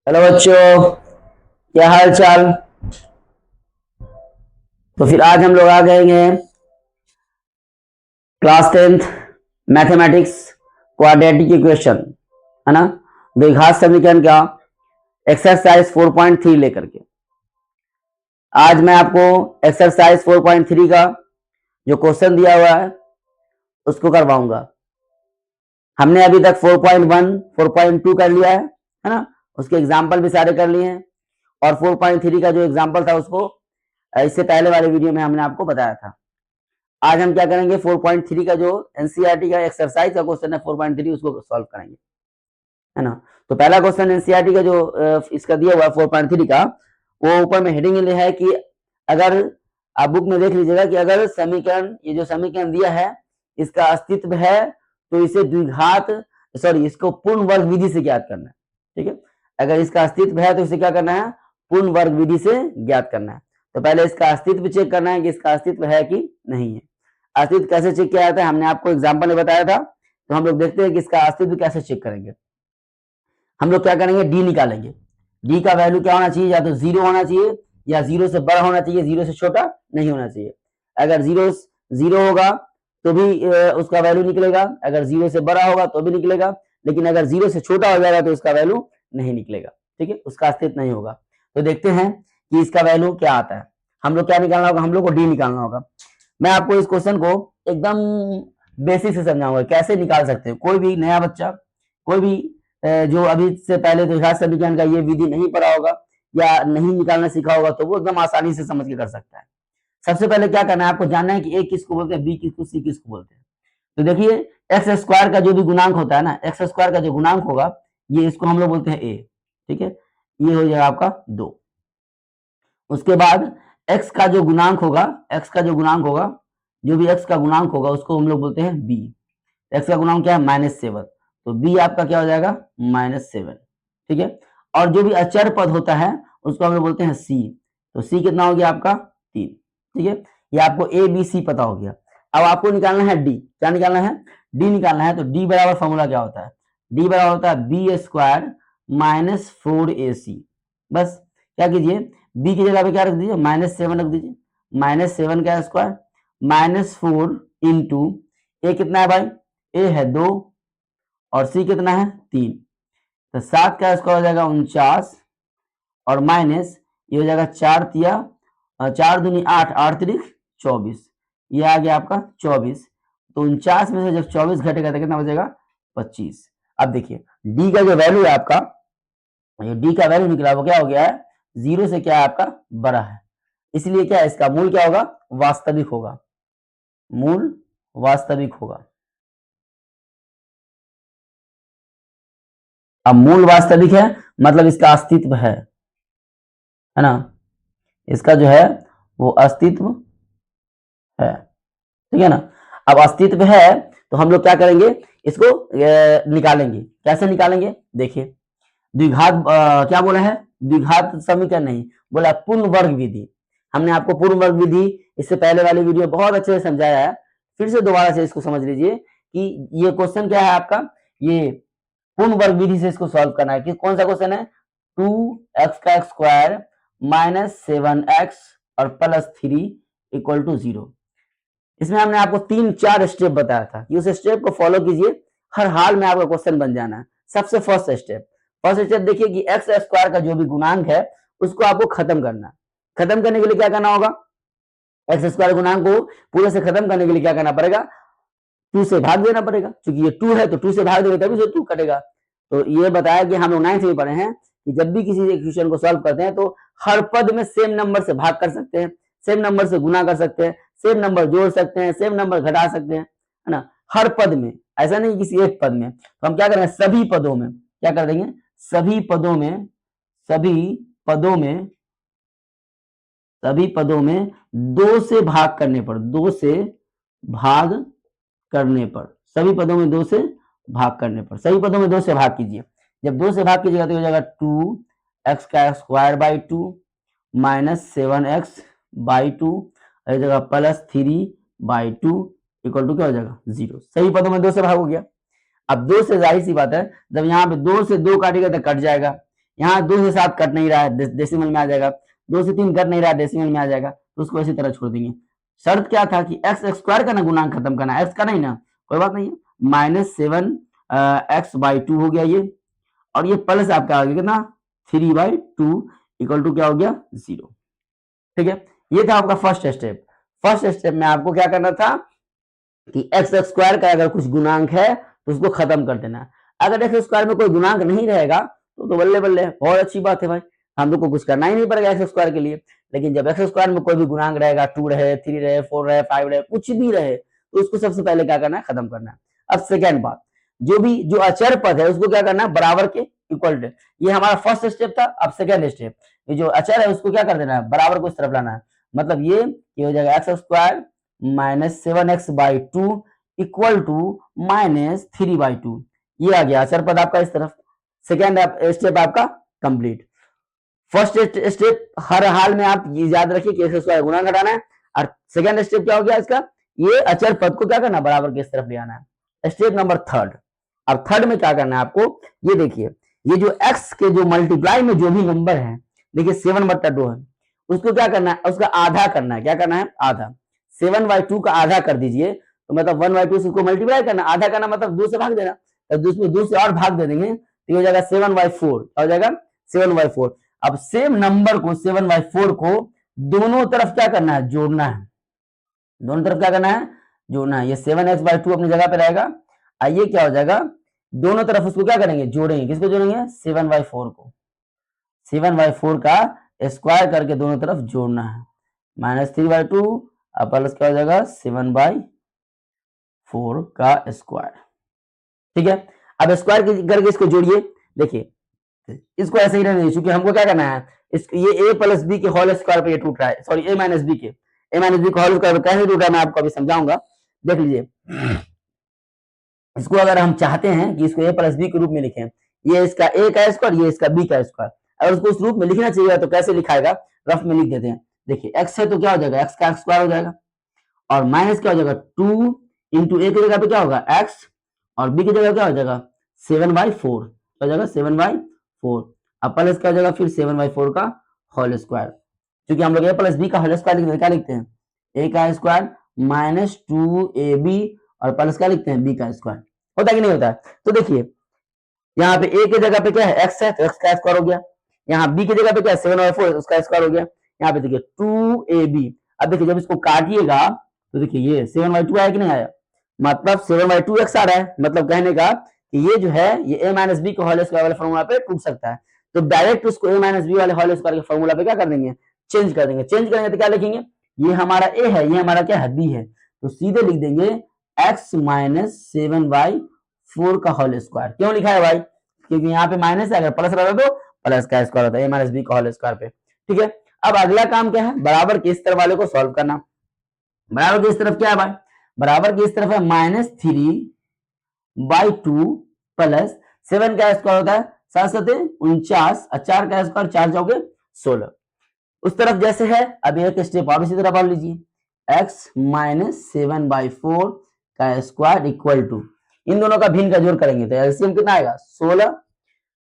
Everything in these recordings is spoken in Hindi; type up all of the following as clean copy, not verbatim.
हेलो बच्चों, क्या हाल चाल। तो फिर आज हम लोग आ गए हैं class 10th mathematics quadratic equation, है ना, द्विघात समीकरण का एक्सरसाइज 4.3 लेकर के। आज मैं आपको एक्सरसाइज 4.3 का जो क्वेश्चन दिया हुआ है उसको करवाऊंगा। हमने अभी तक 4.1 4.2 कर लिया है ना, उसके एग्जाम्पल भी सारे कर लिए हैं और 4.3 का जो एग्जाम्पल था उसको इससे पहले वाले वीडियो में हमने आपको बताया था। आज हम क्या करेंगे, 4.3 का जो एनसीईआरटी का एक्सरसाइज का क्वेश्चन है 4.3 उसको सॉल्व करेंगे, है ना। तो पहला क्वेश्चन एनसीईआरटी का जो इसका दिया हुआ है 4.3 का, वो ऊपर में हेडिंग है कि अगर आप बुक में देख लीजिएगा कि अगर समीकरण, ये जो समीकरण दिया है इसका अस्तित्व है तो इसे द्विघात इसको पूर्ण वर्ग विधि से ज्ञात करना है। ठीक है, अगर इसका अस्तित्व है तो इसे क्या करना है, पूर्ण वर्ग विधि से ज्ञात करना है। तो पहले इसका अस्तित्व चेक करना है कि इसका अस्तित्व है कि नहीं है। अस्तित्व कैसे चेक किया जाता है हमने आपको एग्जाम्पल में बताया था, तो हम लोग देखते हैं कि इसका अस्तित्व कैसे चेक करेंगे। हम लोग क्या करेंगे, डी निकालेंगे। डी का वैल्यू क्या होना चाहिए, या तो 0 होना चाहिए या 0 से बड़ा होना चाहिए, 0 से छोटा नहीं होना चाहिए। अगर 0 होगा तो भी उसका वैल्यू निकलेगा, अगर 0 से बड़ा होगा तो भी निकलेगा, लेकिन अगर 0 से छोटा हो जाएगा तो उसका वैल्यू नहीं निकलेगा। ठीक है, उसका अस्तित्व नहीं होगा। तो देखते हैं कि इसका वैल्यू क्या आता है। हम लोग क्या निकालना होगा, हम लोग को डी निकालना होगा। मैं आपको इस क्वेश्चन को एकदम बेसिक से समझाऊंगा कैसे निकाल सकते हैं। कोई भी नया बच्चा, कोई भी जो अभी से पहले द्विघात समीकरण का ये विधि नहीं पढ़ा होगा या नहीं निकालना सीखा होगा तो वो एकदम आसानी से समझ के कर सकता है। सबसे पहले क्या करना है, आपको जानना है कि ए किसको बोलते हैं, बी किसको, सी किसको बोलते हैं। तो देखिए, एक्स स्क्वायर का जो भी गुणांक होता है ना, एक्स स्क्वायर का जो गुणांक होगा ये इसको हम लोग बोलते हैं ए। ठीक है, ये हो जाएगा आपका 2। उसके बाद एक्स का जो गुणांक होगा, एक्स का जो गुणांक होगा, जो भी एक्स का गुणांक होगा उसको हम लोग बोलते हैं बी। एक्स का गुणांक क्या है, -7, तो बी आपका क्या हो जाएगा, -7। ठीक है, और जो भी अचर पद होता है उसको हम लोग बोलते हैं सी, तो सी कितना हो गया आपका 3। ठीक है, ये आपको ए बी सी पता हो गया। अब आपको निकालना है डी। क्या निकालना है, डी निकालना है। तो डी बराबर फॉर्मूला क्या होता है, डी बराबर होता है बी स्क्वायर -4ac। बस क्या कीजिए, बी की जगह पे क्या रख दीजिए, -7 रख दीजिए। -7 का स्क्वायर -4 इंटू ए कितना है भाई, ए है 2 और सी कितना है 3, तो 7 का स्क्वायर हो जाएगा 49 और माइनस ये हो जाएगा 4 तिया 4 दूनी 8, 8 तिरिक 24, ये आ गया आपका 24। तो 49 में से जब 24 घटेगा तो कितना बचेगा, 25। अब देखिए डी का जो वैल्यू है आपका, ये डी का वैल्यू निकला वो क्या हो गया है, 0 से क्या है आपका बड़ा है, इसलिए क्या है, इसका मूल क्या होगा, वास्तविक होगा, मूल वास्तविक होगा। अब मूल वास्तविक है मतलब इसका अस्तित्व है ना, इसका जो है वो अस्तित्व है। ठीक है ना। अब अस्तित्व है तो हम लोग क्या करेंगे, इसको निकालेंगे। कैसे निकालेंगे, देखिए द्विघात क्या बोला है, द्विघात समीकरण नहीं बोला, पूर्ण वर्ग विधि। हमने आपको पूर्ण वर्ग विधि इससे पहले वाली वीडियो बहुत अच्छे से समझाया है, फिर से दोबारा से इसको समझ लीजिए कि ये क्वेश्चन क्या है आपका, ये पूर्ण वर्ग विधि से इसको सॉल्व करना है। कि कौन सा क्वेश्चन है, 2x का स्क्वायर -7x और +3 = 0। इसमें हमने आपको 3-4 स्टेप बताया था कि उस स्टेप को फॉलो कीजिए, हर हाल में आपका क्वेश्चन बन जाना है। सबसे फर्स्ट स्टेप देखिए कि एक्स स्क्वायर का जो भी गुणांक है उसको आपको खत्म करना है। खत्म करने के लिए क्या करना होगा, एक्स स्क्वायर गुणांक को पूरे से खत्म करने के लिए क्या करना पड़ेगा, 2 से भाग देना पड़ेगा। क्योंकि ये 2 है तो 2 से भाग देंगे तभी से 2 कटेगा। तो ये बताया कि हम लोग 9th में पढ़े हैं कि जब भी किसी इक्वेशन को सॉल्व करते हैं तो हर पद में सेम नंबर से भाग कर सकते हैं, सेम नंबर से गुना कर सकते हैं, सेम नंबर जोड़ सकते हैं, सेम नंबर घटा सकते हैं, है ना, हर पद में, ऐसा नहीं किसी एक पद में। तो हम क्या करेंगे, सभी पदों में क्या कर देंगे, सभी पदों में, सभी पदों में, सभी पदों में 2 से भाग करने पर, 2 से भाग करने पर, सभी पदों में 2 से भाग करने पर, सभी पदों में 2 से भाग कीजिए। जब 2 से भाग कीजिएगा तो हो जाएगा 2x का स्क्वायर बाई 2 -7x बाई 2 जगह +3/2 इक्वल टू क्या हो जाएगा 0। सही पदों में 2 से भाग हो गया। अब 2 से जाहिर सी बात है, जब यहाँ पे 2 से 2 काटेगा तो कट जाएगा, यहाँ 2 से 7 कट नहीं रहा है, डेसिमल में आ जाएगा। 2 से 3 कट नहीं रहा है, डेसिमल में आ जाएगा, तो उसको इसी तरह छोड़ देंगे। शर्त क्या था कि एक्स स्क्वायर का ना गुणांक खत्म करना, एक्स का नहीं ना, कोई बात नहीं है। -7x/2 हो गया ये, और ये प्लस आपका आ गया कितना 3/2 इक्वल टू क्या हो गया 0। ठीक है, ये था आपका फर्स्ट स्टेप। फर्स्ट स्टेप में आपको क्या करना था कि एक्स स्क्वायर का अगर कुछ गुणांक है तो उसको खत्म कर देना। अगर एक्स स्क्वायर में कोई गुणांक नहीं रहेगा तो बल्ले बल्ले, बहुत अच्छी बात है भाई, हम लोग को कुछ करना ही नहीं पड़ेगा एक्स स्क्वायर के लिए। लेकिन जब एक्स स्क्वायर में कोई भी गुणांक रहेगा, 2 रहे, 3 रहे, 4 रहे, 5 रहे, कुछ भी रहे, तो उसको सबसे पहले क्या करना है, खत्म करना है। अब सेकेंड बात, जो अचर पद है उसको क्या करना है, बराबर के इक्वल टू। ये हमारा फर्स्ट स्टेप था। अब सेकेंड स्टेप, ये जो अचर है उसको क्या कर देना है, बराबर को इस तरफ लाना है। मतलब ये हो जाएगा x square -7x/2 equal to -3/2। ये आ गया अचर पद आपका इस तरफ। सेकेंड स्टेप आपका कंप्लीट। फर्स्ट स्टेप हर हाल में आप ये याद रखिए कि एक्स स्क्वायर गुणा घटाना है, और सेकेंड स्टेप क्या हो गया इसका, ये अचर पद को क्या करना, बराबर के इस तरफ ले आना है। Step number third. अब थर्ड में क्या करना है आपको, ये देखिए, ये जो x के जो मल्टीप्लाई में जो भी नंबर है, देखिए 7/2 है, उसको क्या करना है, उसका आधा करना है। क्या करना है, आधा। 7/2 का आधा कर दीजिए, तो मतलब 1/2 से उसको मल्टीप्लाई करना, आधा करना मतलब 2 से भाग देना, तो उसमें 2 से और भाग दे देंगे तो हो जाएगा 7/4। हो जाएगा 7/4। अब सेम नंबर को 7/4 को दोनों तरफ क्या करना है, जोड़ना है। दोनों तरफ क्या करना है, जोड़ना है। ये 7x/2 अपनी जगह पे रहेगा, आइए क्या हो जाएगा, दोनों तरफ उसको क्या करेंगे, जोड़ेंगे। किसको जोड़ेंगे, 7/4 को। 7/4 का स्क्वायर करके दोनों तरफ जोड़ना है, -3/2 अब प्लस क्या हो जाएगा 7/4 का स्क्वायर। ठीक है, अब स्क्वायर करके इसको जोड़िए। देखिए इसको ऐसे ही रहने दीजिए, क्योंकि हमको क्या करना है, ये a + b के होल स्क्वायर पे ये टूट रहा है, सॉरी a - b के होल स्क्वायर पे कैसे टूट रहा है मैं आपको अभी समझाऊंगा। देख लीजिए, इसको अगर हम चाहते हैं कि इसको a + b के रूप में लिखें, ये इसका a का स्क्वायर, ये इसका b का स्क्वायर, अगर उसको उस रूप में लिखना चाहिए तो कैसे लिखाएगा, रफ में लिख देते हैं। देखिए x है तो क्या हो जाएगा, x का स्क्वायर हो जाएगा, और माइनस क्या हो जाएगा 2 इंटू a की जगह पे क्या होगा x, और b की जगह क्या हो जाएगा 7/4, क्या हो जाएगा 7/4। अब प्लस क्या हो जाएगा फिर 7/4 का होल स्क्वायर। क्योंकि हम लोग a + b का होल स्क्वायर लिखते हैं, क्या लिखते हैं, a का स्क्वायर -2ab और प्लस क्या लिखते हैं, b का स्क्वायर। होता कि नहीं होता है। तो देखिए यहाँ पे a की जगह पे क्या है, x है, तो x का स्क्वायर हो गया। यहाँ b की जगह पे क्या है 7/4, उसका स्क्वायर हो गया। यहाँ पे देखिए 2ab। अब देखिए जब इसको काटिएगा तो देखिए ये 7/2 आया कि नहीं आया, मतलब 7/2 x आ रहा है। मतलब कहने का कि ये जो है ये a - b के होल स्क्वायर वाले फॉर्मूला पे टूट सकता है। तो डायरेक्ट उसको a - b वाले होल स्क्वायर के फॉर्मूला पे क्या कर देंगे, चेंज कर देंगे। चेंज करेंगे तो क्या लिखेंगे, ये हमारा a है, ये हमारा क्या है, b है, तो सीधे लिख देंगे x - 7/4 का होल स्क्वायर। क्यों लिखा है भाई, क्योंकि यहाँ पे माइनस है, अगर प्लस रहता तो प्लस का स्क्वायर होता है, a - b का होल स्क्वायर पे। ठीक है, अब अगला काम क्या है, बराबर के इस तरफ वाले को सॉल्व करना। बराबर के इस तरफ क्या है भाई, बराबर के इस तरफ है -3/2 प्लस 7 का स्क्वायर होता है 7 7 49, और 4 का स्क्वायर 4 चौके 16। उस तरफ जैसे है, अब एक स्टेप और इसी तरह पढ़ लीजिए, x - 7/4 का स्क्वायर इक्वल टू, इन दोनों का भिन्न का जोड़ करेंगे तो एलसीएम कितना आएगा 16,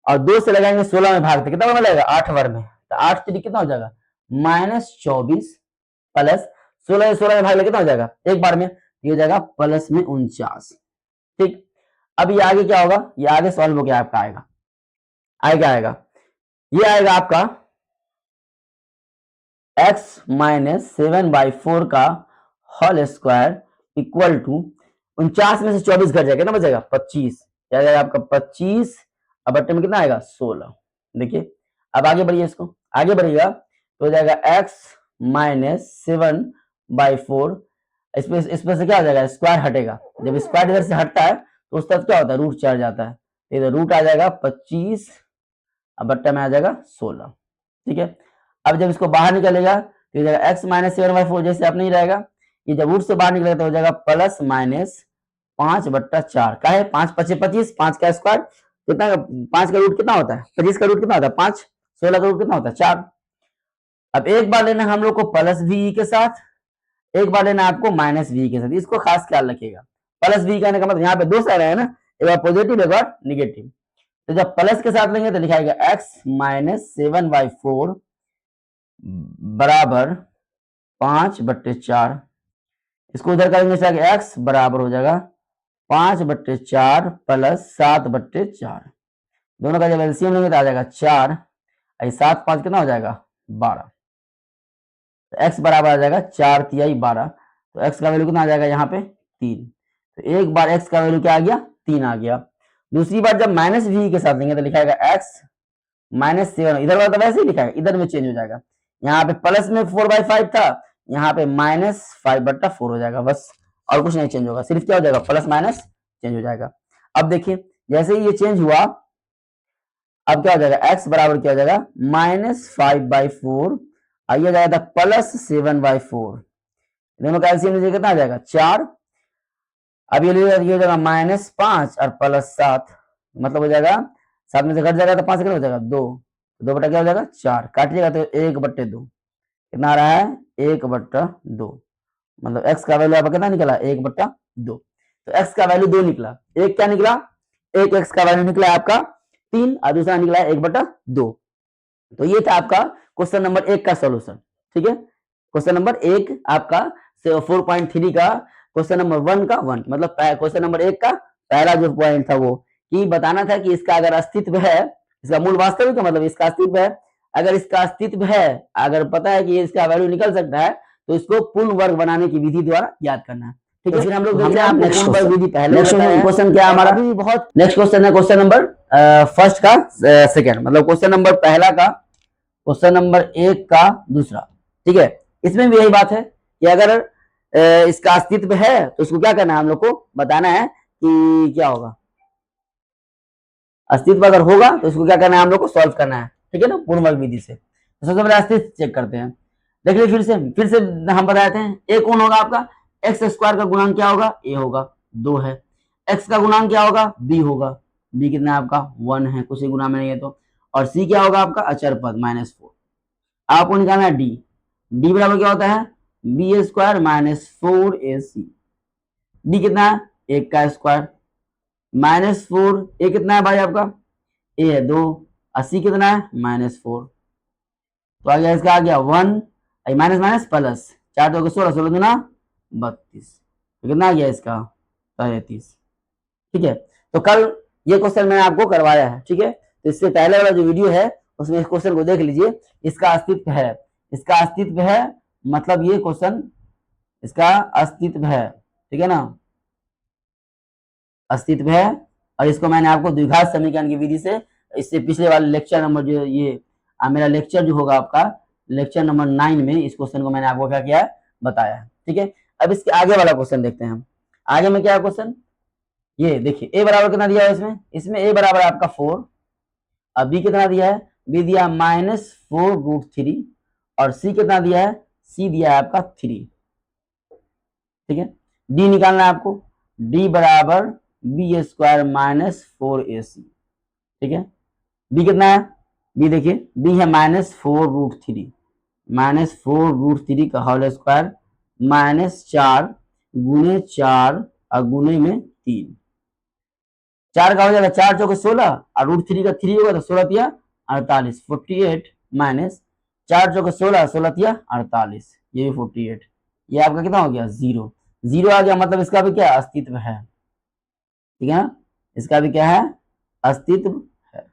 और 2 से लगाएंगे 16 में भागते कितना मिलेगा 8 वर्ग में, तो 8 3 कितना हो जाएगा -24 प्लस 16 से 16 में भाग ले कितना हो जाएगा एक बार में, ये हो जाएगा +49। ठीक, अब ये आगे क्या होगा, ये आगे सॉल्व हो गया आपका आएगा, आएगा ये आएगा आपका x - 7/4 का होल स्क्वायर इक्वल टू 49 में से 24 घट जाएगा, कितना बचेगा 25, क्या जाएगा आपका 25, अब बट्टे में कितना आएगा 16। देखिए अब आगे बढ़िए, इसको आगे बढ़िएगा तो हो जाएगा x - 7/4, इसमें से क्या हो जाएगा, स्क्वायर हटेगा। जब स्क्वायर इधर से हटता है तो उस तरफ क्या होता है, रूट चढ़ जाता है, इधर रूट आ जाएगा 25, अब बट्टा में आ जाएगा 16। ठीक है, अब जब इसको बाहर निकलेगा तो हो जाएगा x - 7/4 जैसे आप नहीं रहेगा, ये जब रूट से बाहर निकलेगा तो हो जाएगा +-5/4। क्या है 5 5 25, 5 का स्क्वायर कितना, 5 का रूट कितना होता है, 25 का रूट कितना होता है 5, 16 का रूट कितना होता है 4। अब एक बार लेना हम लोग को +v के साथ, एक बार लेना आपको -v के साथ। इसको खास ख्याल रखिएगा, +v कहने का मतलब यहाँ पे दो साइड है ना, एक बार पॉजिटिव एक बार निगेटिव। तो जब प्लस के साथ लेंगे तो लिखाएगा x माइनस 7/4 बराबर 5/4। इसको उधर करेंगे तो x बराबर हो जाएगा 5/4 प्लस 7/4। दोनों का जब एलसीएम लेंगे तो आ जाएगा 4, 7 5 कितना हो जाएगा 12। तो x बराबर आ जाएगा 4 तिहाई 12। तो x का वैल्यू कितना आ जाएगा यहाँ पे 3। तो एक बार x का वैल्यू क्या आ गया 3 आ गया। दूसरी बार जब माइनस v के साथ लेंगे तो लिखाएगा x माइनस 7, इधर वाला तो वैसे ही लिखा है, इधर में चेंज हो जाएगा। यहाँ पे प्लस में 4/5 था, यहाँ पे माइनस 5/4 हो जाएगा बस, और कुछ नहीं चेंज होगा, सिर्फ क्या हो जाएगा प्लस माइनस चेंज हो जाएगा। अब देखिए जैसे ही ये चेंज हुआ, अब क्या हो जाएगा x बराबर क्या हो जाएगा -5/4, आइए जाएगा प्लस 7/4। दोनों का एलसीएम लीजिए कितना आ जाएगा 4। अब ये हो जाएगा -5 और प्लस 7, मतलब हो जाएगा 7 में से घट जाएगा तो 5 कितना हो जाएगा 2, 2 बटा क्या हो जाएगा 4, काटिएगा तो 1/2 कितना आ रहा है 1/2, मतलब x का वैल्यू आपका कितना निकला 1/2। तो x का वैल्यू 2 निकला, एक क्या निकला, एक x का वैल्यू निकला आपका 3 और दूसरा निकला 1/2। तो ये था आपका क्वेश्चन नंबर 1 का सोल्यूशन। ठीक है, क्वेश्चन नंबर 1 आपका 4.3 का क्वेश्चन नंबर 1 का 1, मतलब क्वेश्चन नंबर 1 का पहला जो पॉइंट था वो कि बताना था कि इसका अगर अस्तित्व है, इसका मूल वास्तविक का मतलब इसका अस्तित्व है, अगर इसका अस्तित्व है, अगर पता है कि इसका वैल्यू निकल सकता है तो इसको पूर्ण वर्ग बनाने की विधि द्वारा याद करना है। ठीक है, फिर हम लोग नेक्स्ट वर्ग विधि पहले क्वेश्चन क्या हमारा भी बहुत नेक्स्ट क्वेश्चन है क्वेश्चन नंबर फर्स्ट का सेकंड, मतलब क्वेश्चन नंबर पहला का क्वेश्चन नंबर 1 का दूसरा। ठीक है, इसमें भी यही बात है कि अगर इसका अस्तित्व है तो इसको क्या करना है, हम लोग को बताना है कि क्या होगा, अस्तित्व अगर होगा तो इसको क्या करना है, हम लोग को सॉल्व करना है। ठीक है ना, पूर्ण वर्ग विधि से। तो सबसे पहले अस्तित्व चेक करते हैं। देख लीजिए फिर से हम बताते हैं, a कौन होगा आपका, एक्स स्क्वायर का गुणांक क्या होगा a होगा, 2 है। x का गुणांक क्या होगा b होगा, b कितना है आपका 1 है, कुछ ही गुणा में नहीं है तो। और c क्या होगा आपका अचर पद -4। आपको निकालना है d बराबर क्या होता है b स्क्वायर -4ac। d कितना है 1 का स्क्वायर -4, a कितना है भाई आपका a है 2, 80 कितना है -4। तो आ गया इसका, आ गया 1 माइनस माइनस प्लस 4 2 16, 16 दूना 32, तो कितना आ गया इसका 33। ठीक है, तो कल ये क्वेश्चन मैंने आपको करवाया है। ठीक है, तो इससे पहले वाला जो वीडियो है उसमें इस क्वेश्चन को देख लीजिए, इसका अस्तित्व है, इसका अस्तित्व है, मतलब ये क्वेश्चन इसका अस्तित्व है। ठीक है ना, अस्तित्व है, और इसको मैंने आपको द्विघात समीकरण की विधि से, इससे पिछले वाले लेक्चर नंबर जो ये मेरा लेक्चर जो होगा आपका लेक्चर नंबर 9 में इस क्वेश्चन को मैंने आपको क्या किया है बताया है। ठीक है, अब इसके आगे वाला क्वेश्चन देखते हैं हम। आगे में क्या है क्वेश्चन, ये देखिए a बराबर कितना दिया है इसमें a बराबर आपका 4, अब b कितना दिया है, b दिया -4√3, और c कितना दिया है, c दिया है आपका 3। ठीक है, d निकालना है आपको, d बराबर b स्क्वायर -4ac। ठीक है, b कितना है, b देखिए b है -4√3, -4√3 का होल स्क्वायर -4 गुने 4 और गुने में 3, 4 का हो जाएगा 4 चौके 16 और √3 का 3 होगा तो 16 तिया 48, 48 माइनस 4 चौके 16, 16 तिया 48, ये भी 48, ये आपका कितना हो गया 0, 0 आ गया, मतलब इसका भी क्या अस्तित्व है। ठीक है ना, इसका भी क्या है अस्तित्व है,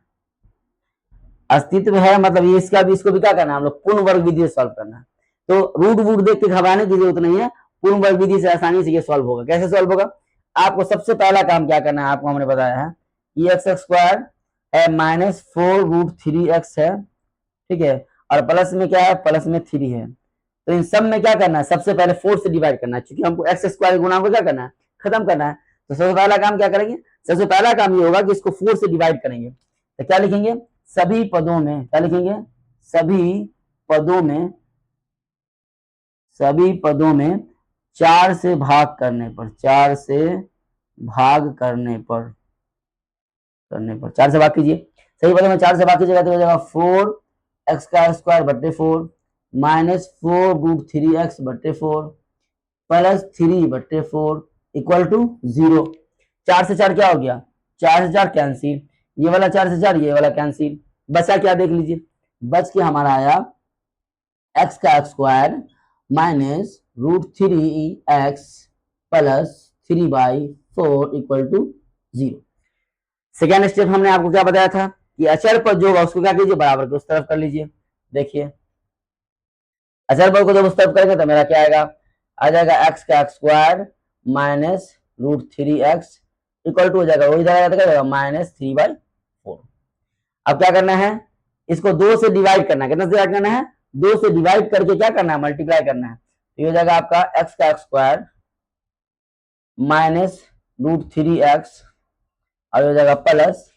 अस्तित्व है, मतलब ये इसका भी, इसको भी क्या करना है हम लोग पूर्ण वर्ग विधि से सॉल्व करना है। तो रूट वूट देख के घबराने की जरूरत नहीं है, पूर्ण वर्ग विधि से आसानी से ये सॉल्व होगा। कैसे सॉल्व होगा, आपको सबसे पहला काम क्या करना है, आपको हमने बताया है ये एक्स स्क्वायर है -4√3x है। ठीक है, और प्लस में क्या है, प्लस में 3 है, तो इन सब में क्या करना है, सबसे पहले 4 से डिवाइड करना है, क्योंकि हमको एक्स स्क्वायर गुणा को क्या करना है खत्म करना है। तो सबसे पहला काम क्या करेंगे, सबसे पहला काम ये होगा कि इसको 4 से डिवाइड करेंगे, तो क्या लिखेंगे सभी पदों में, क्या लिखेंगे सभी पदों में, सभी पदों में 4 से भाग करने पर, 4 से भाग करने पर, 4 से भाग कीजिए, सही पदों में 4 से भाग कीजिएगा तो हो जाएगा 4x का स्क्वायर बटे 4 -4√3x बटे 4 प्लस 3 बटे 4 इक्वल टू 0। 4 से 4 क्या हो गया, 4 से 4 कैंसिल, ये वाला 4 से 4, ये वाला कैंसिल, बचा क्या देख लीजिए, बच के हमारा आया एक्स का square minus √3x plus 3/4 equal to 0। Second step हमने आपको क्या बताया था कि अचर पर जो होगा उसको क्या कीजिए, बराबर के उस तरफ कर लीजिए। देखिए अचर पर को जब उस तरफ करेंगे तो मेरा क्या आएगा, आ जाएगा एक्स का square minus √3x equal to हो जाएगा, वही जाएगा -3/4। अब क्या करना है, इसको 2 से डिवाइड करना है, कितना से डिवाइड करना है, 2 से डिवाइड करके क्या करना है, मल्टीप्लाई करना है। तो ये हो जाएगा आपका एक्स का स्क्वायर माइनस √3x और हो जाएगा प्लस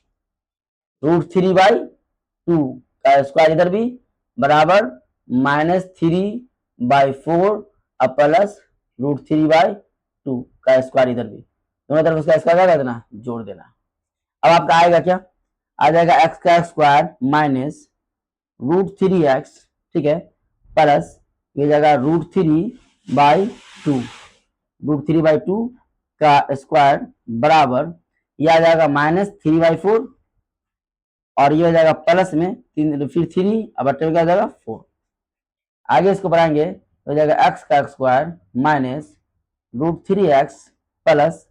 √3/2 का स्क्वायर इधर भी बराबर -3/4 और प्लस √3/2 का स्क्वायर इधर भी, दोनों तरफ उसका स्क्वायर क्या कर देना, जोड़ देना। अब आपका आएगा क्या, आ जाएगा एक्स का स्क्वायर माइनस √3x, ठीक है, प्लस ये जाएगा √3/2 का स्क्वायर बराबर ये आ जाएगा -3/4 और ये हो जाएगा प्लस में 3 फिर 3 अब बटे क्या हो जाएगा 4। आगे इसको बढ़ाएंगे तो हो जाएगा एक्स का स्क्वायर माइनस √3x प्लस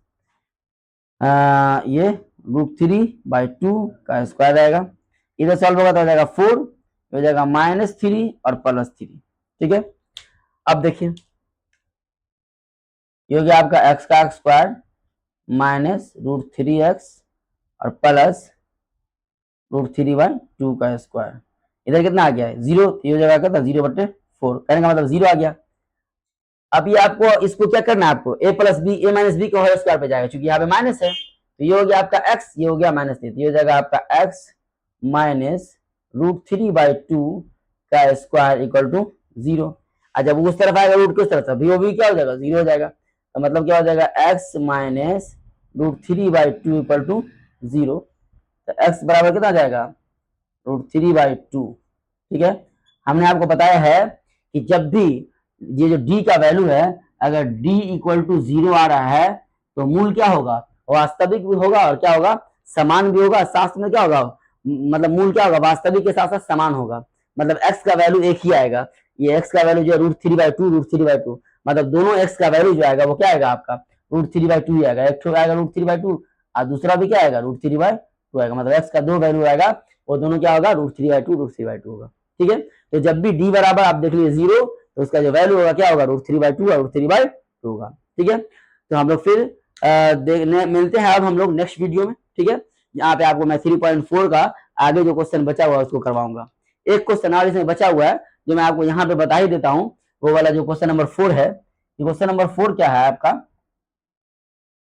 ये √3/2 का स्क्वायर रहेगा, इधर सॉल्व होगा तो हो जाएगा 4, हो जाएगा -3 और +3, ठीक है। अब देखिए ये हो गया आपका एक्स का स्क्वायर माइनस √3x और प्लस √3/2 का स्क्वायर, इधर कितना आ गया है 0, ये हो जाएगा कितना 0/4, कहने का मतलब 0 आ गया। अब ये आपको इसको क्या करना है, आपको a + b a - b का होल स्क्वायर पे जाएगा, क्योंकि यहाँ पे माइनस है, तो ये हो गया आपका x, ये हो गया -3, ये हो जाएगा आपका x माइनस √3/2 का स्क्वायर इक्वल टू 0। और जब उस तरफ आएगा रूट किस तरफ, भी वो भी क्या हो जाएगा 0 हो जाएगा, तो मतलब क्या हो जाएगा x माइनस √3/2 इक्वल टू 0। तो x बराबर कितना जाएगा √3/2, ठीक है। हमने आपको बताया है कि जब भी ये जो d का वैल्यू है अगर d इक्वल टू 0 आ रहा है तो मूल क्या होगा, वास्तविक भी होगा और क्या होगा, समान भी होगा। शास्त्र में क्या होगा, मतलब मूल क्या होगा, वास्तविक के साथ साथ समान होगा, मतलब x का वैल्यू एक ही आएगा। ये x का वैल्यू जो है √3/2 मतलब दोनों x का वैल्यू जो आएगा वो क्या आएगा आपका √3/2 ही आएगा, एक आएगा √3/2 और दूसरा भी क्या आएगा √3/2 आएगा, मतलब x का दो वैल्यू आएगा वो दोनों क्या होगा √3/2 होगा, ठीक है। तो जब भी d बराबर आप देख लीजिए 0 तो उसका जो वैल्यू होगा क्या होगा √3/2 और √3/2 होगा, ठीक है। तो हम लोग फिर देखने मिलते हैं अब हम लोग नेक्स्ट वीडियो में, ठीक है। यहाँ पे आपको मैं 3.4 का आगे जो क्वेश्चन बचा हुआ है उसको करवाऊंगा। एक क्वेश्चन और इसमें बचा हुआ है जो मैं आपको यहाँ पे बता ही देता हूँ, वो वाला जो क्वेश्चन नंबर 4 है। क्वेश्चन नंबर 4 क्या है आपका,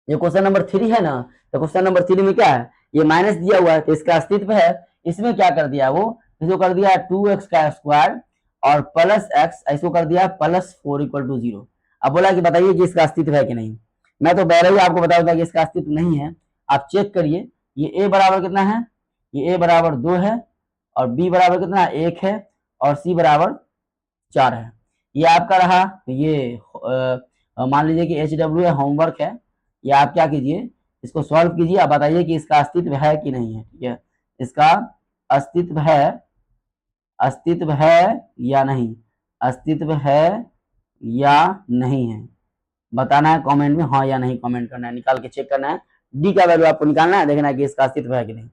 ये क्वेश्चन नंबर 3 है ना, तो क्वेश्चन नंबर 3 में क्या है, ये माइनस दिया हुआ है तो इसका अस्तित्व है। इसमें क्या कर दिया वो, इसको कर दिया 2x का स्क्वायर और प्लस x, इसको कर दिया +4 इक्वल टू 0। अब बोला कि बताइए कि इसका अस्तित्व है कि नहीं। मैं तो पहले ही आपको बता दूंगा कि इसका अस्तित्व नहीं है। आप चेक करिए, ये a बराबर कितना है, ये a बराबर 2 है और b बराबर कितना 1 है और c बराबर 4 है। ये आपका रहा, ये मान लीजिए कि HW है, होमवर्क है। या आप क्या कीजिए, इसको सॉल्व कीजिए, आप बताइए कि इसका अस्तित्व है कि नहीं है, ठीक है। इसका अस्तित्व है या नहीं, अस्तित्व है या नहीं है, बताना है कमेंट में, हाँ या नहीं कमेंट करना है, निकाल के चेक करना है। डी का वैल्यू आपको निकालना है, देखना है कि इसका अस्तित्व है कि नहीं।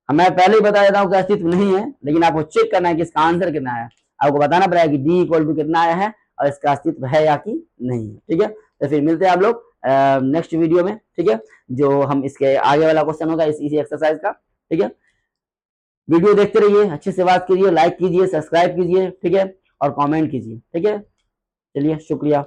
मैं पहले ही बता देता हूँ कि अस्तित्व नहीं है, लेकिन आपको चेक करना है कि इसका आंसर कितना है। आपको बताना पड़ेगा कि डी इक्वल टू कितना आया है और इसका अस्तित्व है या कि नहीं है, ठीक है। तो फिर मिलते हैं आप लोग नेक्स्ट वीडियो में, ठीक है, जो हम इसके आगे वाला क्वेश्चन होगा इसी एक्सरसाइज का, ठीक है। वीडियो देखते रहिए, अच्छे से बात कीजिए, लाइक कीजिए, सब्सक्राइब कीजिए, ठीक है, और कमेंट कीजिए, ठीक है। चलिए शुक्रिया।